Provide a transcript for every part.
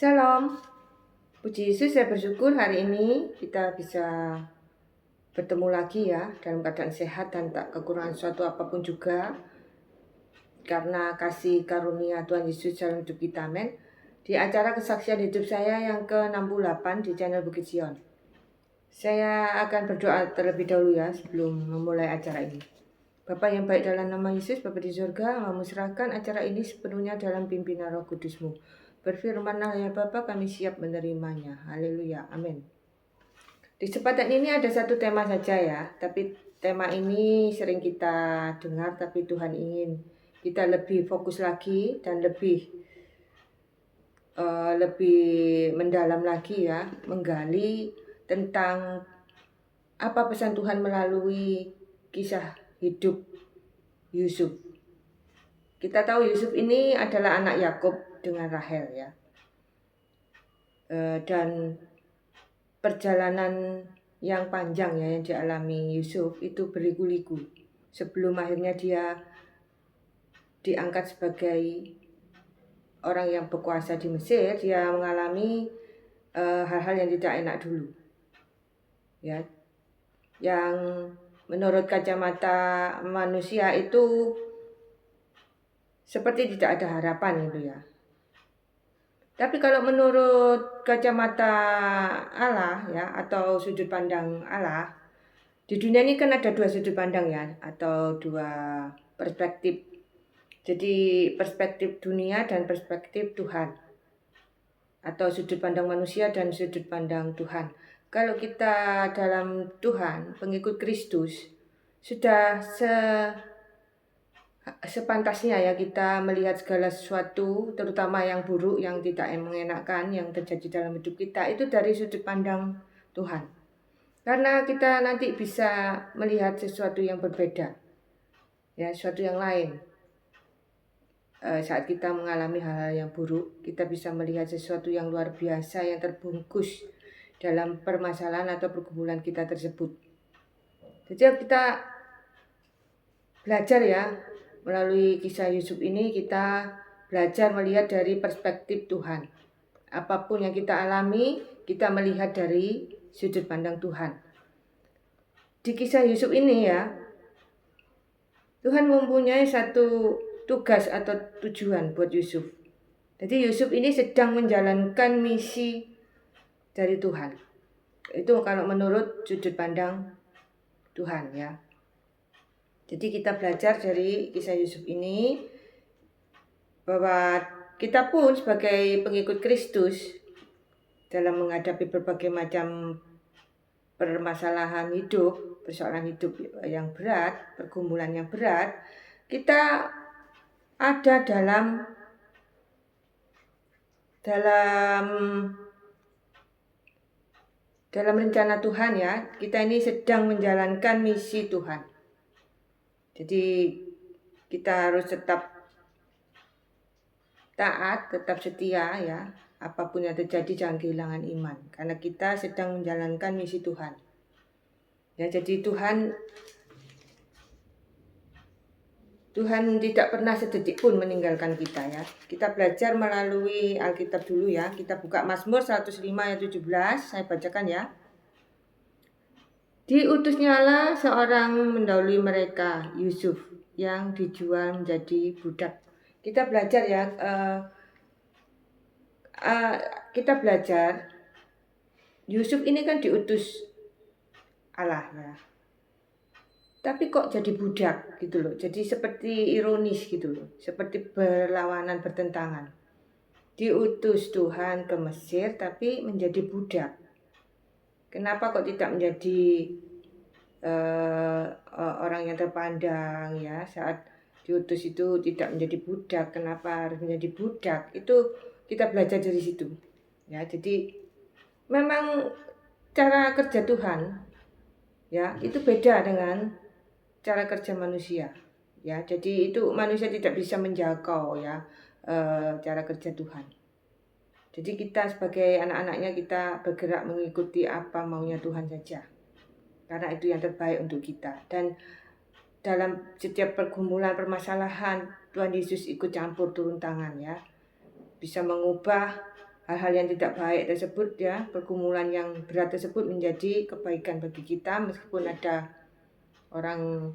Shalom, puji Yesus, saya bersyukur hari ini kita bisa bertemu lagi ya dalam keadaan sehat dan tak kekurangan suatu apapun juga, karena kasih karunia Tuhan Yesus dalam hidup kita, amin. Di acara kesaksian hidup saya yang ke-68 di channel Bukit Sion. Saya akan berdoa terlebih dahulu ya sebelum memulai acara ini. Bapa yang baik, dalam nama Yesus, Bapa di surga, kami serahkan acara ini sepenuhnya dalam pimpinan Roh Kudus-Mu. Berfirmanlah ya Bapa, kami siap menerimanya. Haleluya, amin. Di kesempatan ini ada satu tema saja ya, tapi tema ini sering kita dengar, tapi Tuhan ingin kita lebih fokus lagi dan lebih mendalam lagi ya, menggali tentang apa pesan Tuhan melalui kisah hidup Yusuf. Kita tahu Yusuf ini adalah anak Yakub dengan Rahel ya, dan perjalanan yang panjang ya yang dialami Yusuf itu berliku-liku sebelum akhirnya dia diangkat sebagai orang yang berkuasa di Mesir. Dia mengalami hal-hal yang tidak enak dulu ya, yang menurut kacamata manusia itu seperti tidak ada harapan itu ya. Tapi kalau menurut kacamata Allah ya, atau sudut pandang Allah, di dunia ini kan ada dua sudut pandang ya, atau dua perspektif. Jadi perspektif dunia dan perspektif Tuhan, atau sudut pandang manusia dan sudut pandang Tuhan. Kalau kita dalam Tuhan, pengikut Kristus, sudah sepantasnya ya kita melihat segala sesuatu, terutama yang buruk, yang tidak mengenakan, yang terjadi dalam hidup kita, itu dari sudut pandang Tuhan. Karena kita nanti bisa melihat sesuatu yang berbeda, ya, sesuatu yang lain. Saat kita mengalami hal-hal yang buruk, kita bisa melihat sesuatu yang luar biasa yang terbungkus dalam permasalahan atau pergumulan kita tersebut. Jadi kita belajar ya, melalui kisah Yusuf ini kita belajar melihat dari perspektif Tuhan. Apapun yang kita alami, kita melihat dari sudut pandang Tuhan. Di kisah Yusuf ini ya, Tuhan mempunyai satu tugas atau tujuan buat Yusuf. Jadi Yusuf ini sedang menjalankan misi dari Tuhan. Itu kalau menurut sudut pandang Tuhan ya. Jadi kita belajar dari kisah Yusuf ini bahwa kita pun sebagai pengikut Kristus dalam menghadapi berbagai macam permasalahan hidup, persoalan hidup yang berat, pergumulan yang berat, kita ada dalam rencana Tuhan ya. Kita ini sedang menjalankan misi Tuhan. Jadi kita harus tetap taat, tetap setia ya. Apapun yang terjadi jangan kehilangan iman, karena kita sedang menjalankan misi Tuhan. Ya, jadi Tuhan tidak pernah sedetik pun meninggalkan kita ya. Kita belajar melalui Alkitab dulu ya. Kita buka Mazmur 105 ayat 17, saya bacakan ya. Diutusnya Allah seorang mendahului mereka, Yusuf, yang dijual menjadi budak. Kita belajar ya, kita belajar Yusuf ini kan diutus Allah ya. Tapi kok jadi budak gitu loh. Jadi seperti ironis gitu loh. Seperti berlawanan, bertentangan. Diutus Tuhan ke Mesir tapi menjadi budak. Kenapa kok tidak menjadi orang yang terpandang ya? Saat diutus itu tidak menjadi budak. Kenapa harus menjadi budak? Itu kita belajar dari situ. Ya, jadi memang cara kerja Tuhan ya itu beda dengan cara kerja manusia ya. Jadi itu manusia tidak bisa menjangkau ya cara kerja Tuhan. Jadi kita sebagai anak-anaknya kita bergerak mengikuti apa maunya Tuhan saja, karena itu yang terbaik untuk kita. Dan dalam setiap pergumulan permasalahan Tuhan Yesus ikut campur turun tangan ya, bisa mengubah hal-hal yang tidak baik tersebut ya, pergumulan yang berat tersebut menjadi kebaikan bagi kita, meskipun ada orang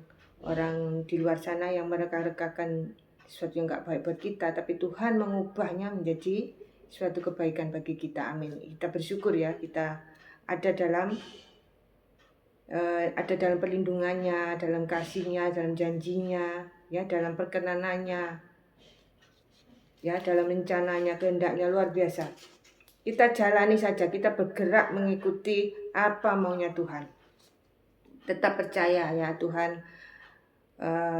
di luar sana yang mereka-rekakan sesuatu yang nggak baik buat kita, tapi Tuhan mengubahnya menjadi suatu kebaikan bagi kita. Amin. Kita bersyukur ya, kita ada dalam perlindungannya, dalam kasihnya, dalam janjinya, ya, dalam perkenanannya, ya, dalam rencananya, kehendaknya luar biasa. Kita jalani saja, kita bergerak mengikuti apa maunya Tuhan. Tetap percaya ya, Tuhan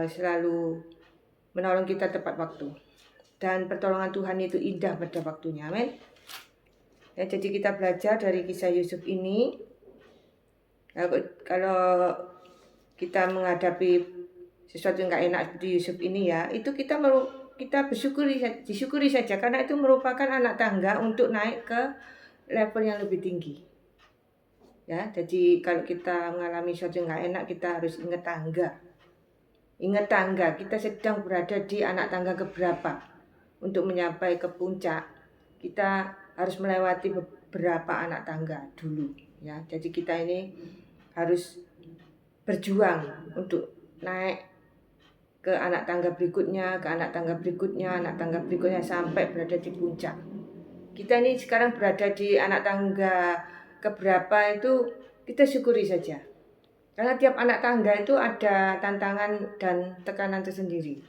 selalu menolong kita tepat waktu. Dan pertolongan Tuhan itu indah pada waktunya. Amin. Ya, jadi kita belajar dari kisah Yusuf ini. Kalau kita menghadapi sesuatu yang gak enak seperti Yusuf ini ya, itu kita disyukuri saja, karena itu merupakan anak tangga untuk naik ke level yang lebih tinggi. Ya, jadi kalau kita mengalami sesuatu yang gak enak, kita harus ingat tangga. Ingat tangga, kita sedang berada di anak tangga keberapa. Untuk mencapai ke puncak, kita harus melewati beberapa anak tangga dulu. Ya, jadi kita ini harus berjuang untuk naik ke anak tangga berikutnya, ke anak tangga berikutnya, anak tangga berikutnya, sampai berada di puncak. Kita ini sekarang berada di anak tangga keberapa itu kita syukuri saja. Karena tiap anak tangga itu ada tantangan dan tekanan tersendiri.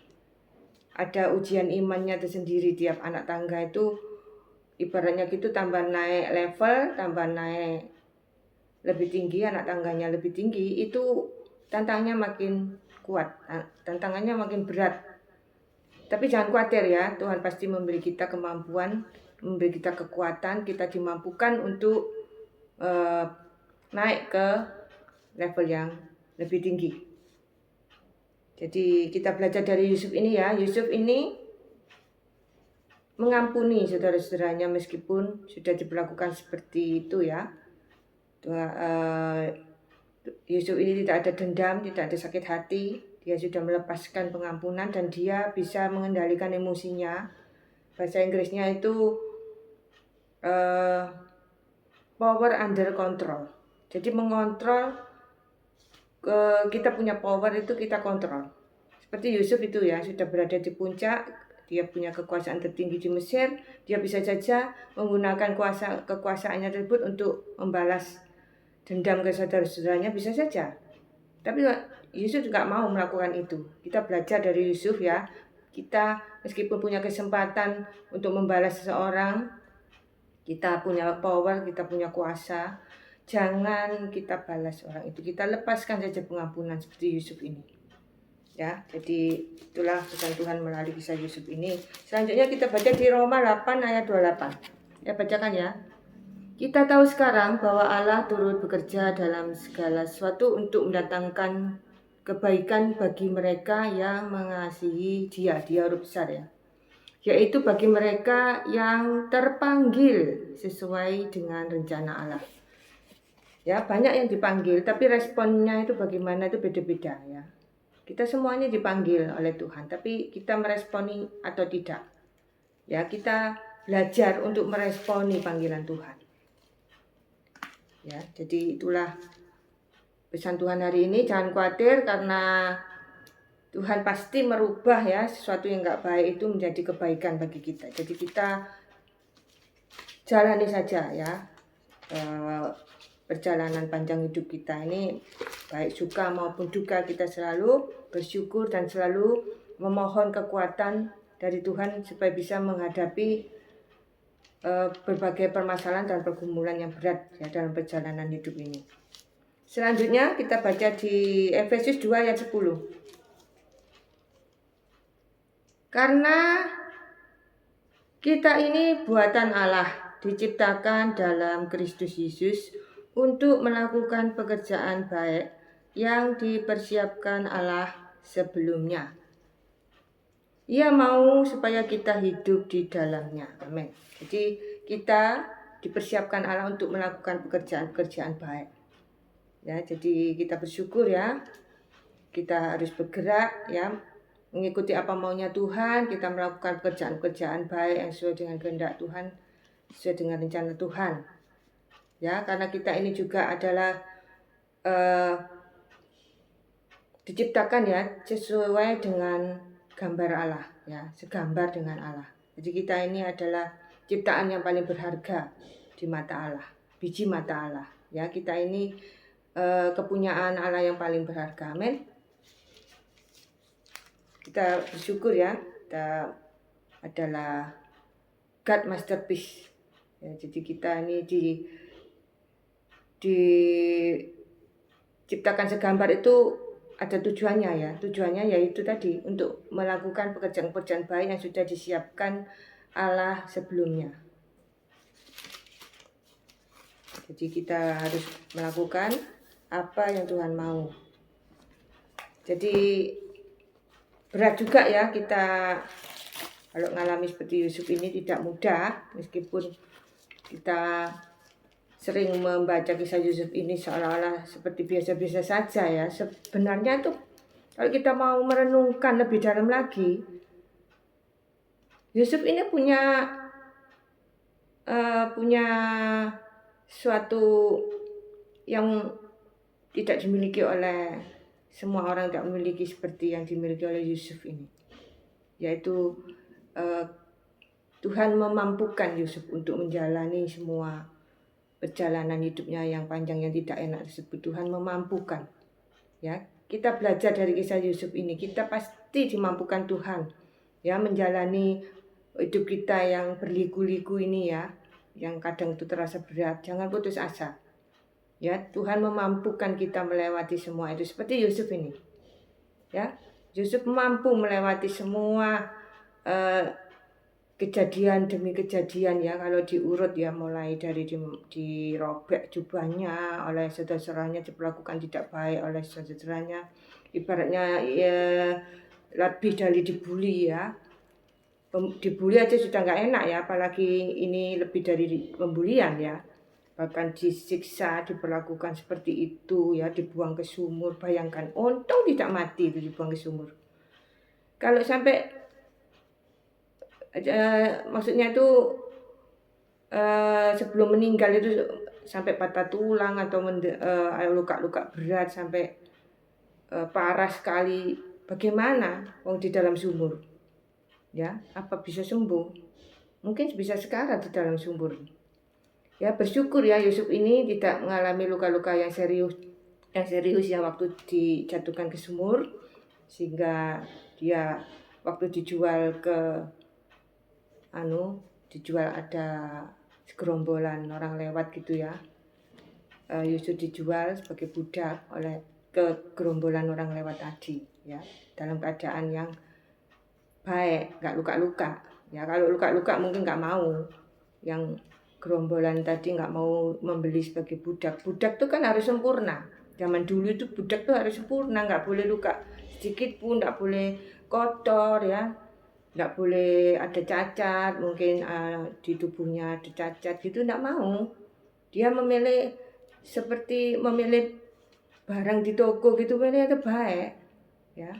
Ada ujian imannya tersendiri. Tiap anak tangga itu ibaratnya gitu, tambah naik level, tambah naik lebih tinggi, anak tangganya lebih tinggi, itu tantangannya makin kuat, tantangannya makin berat. Tapi jangan khawatir ya, Tuhan pasti memberi kita kemampuan, memberi kita kekuatan, kita dimampukan untuk naik ke level yang lebih tinggi. Jadi kita belajar dari Yusuf ini ya. Yusuf ini mengampuni saudara-saudaranya meskipun sudah diperlakukan seperti itu ya. Yusuf ini tidak ada dendam, tidak ada sakit hati. Dia sudah melepaskan pengampunan dan dia bisa mengendalikan emosinya. Bahasa Inggrisnya itu power under control. Jadi mengontrol, kita punya power itu kita kontrol. Seperti Yusuf itu ya, sudah berada di puncak, dia punya kekuasaan tertinggi di Mesir, dia bisa saja menggunakan kekuasaannya tersebut untuk membalas dendam ke saudara-saudaranya, bisa saja. Tapi Yusuf juga mau melakukan itu. Kita belajar dari Yusuf ya. Kita meskipun punya kesempatan untuk membalas seseorang, kita punya power, kita punya kuasa, jangan kita balas orang itu. Kita lepaskan saja pengampunan seperti Yusuf ini. Ya, jadi itulah pesan Tuhan melalui kisah Yusuf ini. Selanjutnya kita baca di Roma 8 ayat 28. Ya, bacakan ya. Kita tahu sekarang bahwa Allah turut bekerja dalam segala sesuatu untuk mendatangkan kebaikan bagi mereka yang mengasihi Dia huruf besar ya. Yaitu bagi mereka yang terpanggil sesuai dengan rencana Allah. Ya, banyak yang dipanggil, tapi responnya itu bagaimana itu beda-beda ya. Kita semuanya dipanggil oleh Tuhan, tapi kita meresponi atau tidak. Ya, kita belajar untuk meresponi panggilan Tuhan. Ya, jadi itulah pesan Tuhan hari ini. Jangan khawatir, karena Tuhan pasti merubah ya sesuatu yang nggak baik itu menjadi kebaikan bagi kita. Jadi kita jalani saja ya perjalanan panjang hidup kita ini, baik suka maupun duka, kita selalu bersyukur dan selalu memohon kekuatan dari Tuhan supaya bisa menghadapi berbagai permasalahan dan pergumulan yang berat ya dalam perjalanan hidup ini. Selanjutnya kita baca di Efesus 2 ayat 10. Karena kita ini buatan Allah, diciptakan dalam Kristus Yesus untuk melakukan pekerjaan baik yang dipersiapkan Allah sebelumnya. Ia mau supaya kita hidup di dalamnya. Amin. Jadi kita dipersiapkan Allah untuk melakukan pekerjaan-pekerjaan baik. Ya, jadi kita bersyukur ya. Kita harus bergerak ya, mengikuti apa maunya Tuhan. Kita melakukan pekerjaan-pekerjaan baik yang sesuai dengan kehendak Tuhan. sesuai dengan rencana Tuhan. Ya, karena kita ini juga adalah diciptakan ya sesuai dengan gambar Allah, ya, segambar dengan Allah. Jadi kita ini adalah ciptaan yang paling berharga di mata Allah, biji mata Allah. Ya, kita ini kepunyaan Allah yang paling berharga. Amin. Kita bersyukur ya, kita adalah God masterpiece. Ya, jadi kita ini diciptakan segambar itu ada tujuannya ya. Tujuannya yaitu tadi untuk melakukan pekerjaan-pekerjaan baik yang sudah disiapkan Allah sebelumnya. Jadi kita harus melakukan apa yang Tuhan mau. Jadi berat juga ya kita kalau mengalami seperti Yusuf ini, tidak mudah, meskipun kita sering membaca kisah Yusuf ini seolah-olah seperti biasa-biasa saja ya. Sebenarnya tuh kalau kita mau merenungkan lebih dalam lagi, Yusuf ini punya suatu yang tidak dimiliki oleh semua orang, tidak memiliki seperti yang dimiliki oleh Yusuf ini, yaitu Tuhan memampukan Yusuf untuk menjalani semua perjalanan hidupnya yang panjang yang tidak enak tersebut. Tuhan memampukan. Ya, kita belajar dari kisah Yusuf ini, kita pasti dimampukan Tuhan ya menjalani hidup kita yang berliku-liku ini ya, yang kadang itu terasa berat. Jangan putus asa. Ya, Tuhan memampukan kita melewati semua itu seperti Yusuf ini. Ya, Yusuf mampu melewati semua kejadian demi kejadian ya, kalau diurut ya, mulai dari dirobek jubahnya oleh saudara-saudaranya, diperlakukan tidak baik oleh saudara-saudaranya, ibaratnya ya lebih dari dibully ya. Dibully aja sudah nggak enak ya, apalagi ini lebih dari pembulian ya. Bahkan disiksa, diperlakukan seperti itu ya, dibuang ke sumur. Bayangkan, untung tidak mati itu dibuang ke sumur. Kalau sampai maksudnya itu sebelum meninggal itu sampai patah tulang atau luka-luka berat sampai parah sekali, bagaimana wong di dalam sumur ya, apa bisa sembuh? Mungkin bisa sekarat di dalam sumur ya. Bersyukur ya Yusuf ini tidak mengalami luka-luka yang serius ya waktu dijatuhkan ke sumur, sehingga dia waktu dijual ada segerombolan orang lewat gitu ya. Yusuf dijual sebagai budak oleh ke gerombolan orang lewat tadi ya, dalam keadaan yang baik, nggak luka-luka ya. Kalau luka-luka mungkin nggak mau, yang gerombolan tadi nggak mau membeli sebagai budak. Budak tuh kan harus sempurna. Zaman dulu itu budak tuh harus sempurna, nggak boleh luka sedikit pun, nggak boleh kotor ya, nggak boleh ada cacat, mungkin di tubuhnya ada cacat gitu, nggak mau. Dia memilih seperti memilih barang di toko gitu, memilih yang terbaik ya.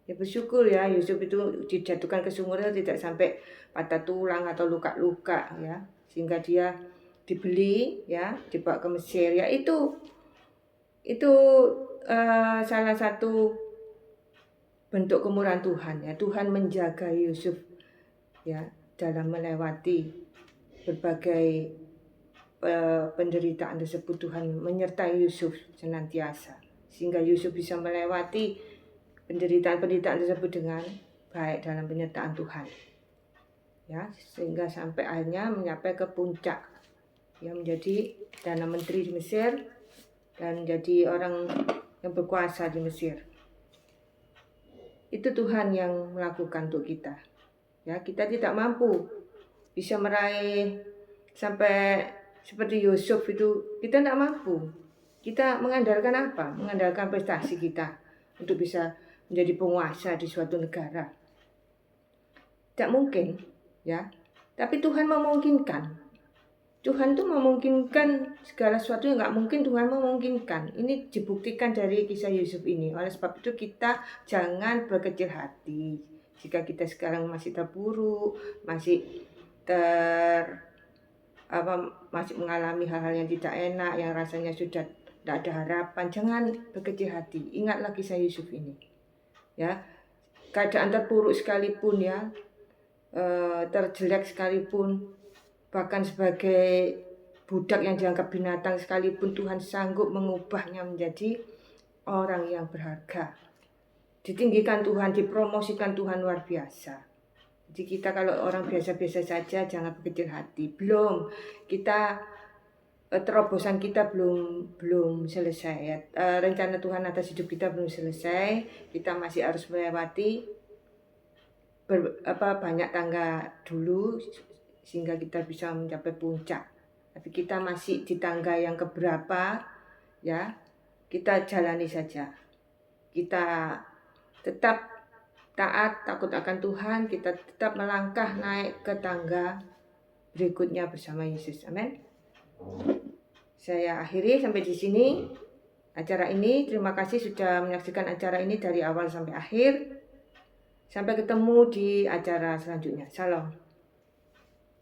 Ya bersyukur ya Yusuf itu dijatuhkan ke sumur itu tidak sampai patah tulang atau luka-luka ya, sehingga dia dibeli ya, dibawa ke Mesir ya. Itu salah satu bentuk kemurahan Tuhan ya. Tuhan menjaga Yusuf ya dalam melewati berbagai penderitaan tersebut. Tuhan menyertai Yusuf senantiasa, sehingga Yusuf bisa melewati penderitaan tersebut dengan baik dalam penyertaan Tuhan ya, sehingga sampai akhirnya mencapai ke puncak ya, menjadi Perdana Menteri di Mesir dan jadi orang yang berkuasa di Mesir. Itu Tuhan yang melakukan untuk kita ya. Kita tidak mampu bisa meraih sampai seperti Yusuf itu, kita tidak mampu. Kita mengandalkan apa? Mengandalkan prestasi kita untuk bisa menjadi penguasa di suatu negara. Tidak mungkin ya. Tapi Tuhan memungkinkan. Tuhan tuh memungkinkan segala sesuatu yang nggak mungkin, Tuhan memungkinkan. Ini dibuktikan dari kisah Yusuf ini. Oleh sebab itu kita jangan berkecil hati. Jika kita sekarang masih terpuruk, masih masih mengalami hal-hal yang tidak enak, yang rasanya sudah tidak ada harapan, jangan berkecil hati. Ingatlah kisah Yusuf ini, ya. Keadaan terpuruk sekalipun, ya, terjelek sekalipun, bahkan sebagai budak yang dianggap binatang sekalipun, Tuhan sanggup mengubahnya menjadi orang yang berharga. Ditinggikan Tuhan, dipromosikan Tuhan luar biasa. Jadi kita kalau orang biasa-biasa saja jangan berkecil hati. Belum, kita terobosan kita belum selesai, ya. Rencana Tuhan atas hidup kita belum selesai. Kita masih harus melewati banyak tangga dulu sehingga kita bisa mencapai puncak. Tapi kita masih di tangga yang keberapa, ya. Kita jalani saja. Kita tetap taat, takut akan Tuhan, kita tetap melangkah naik ke tangga berikutnya bersama Yesus. Amin. Saya akhiri sampai di sini acara ini. Terima kasih sudah menyaksikan acara ini dari awal sampai akhir. Sampai ketemu di acara selanjutnya. Shalom.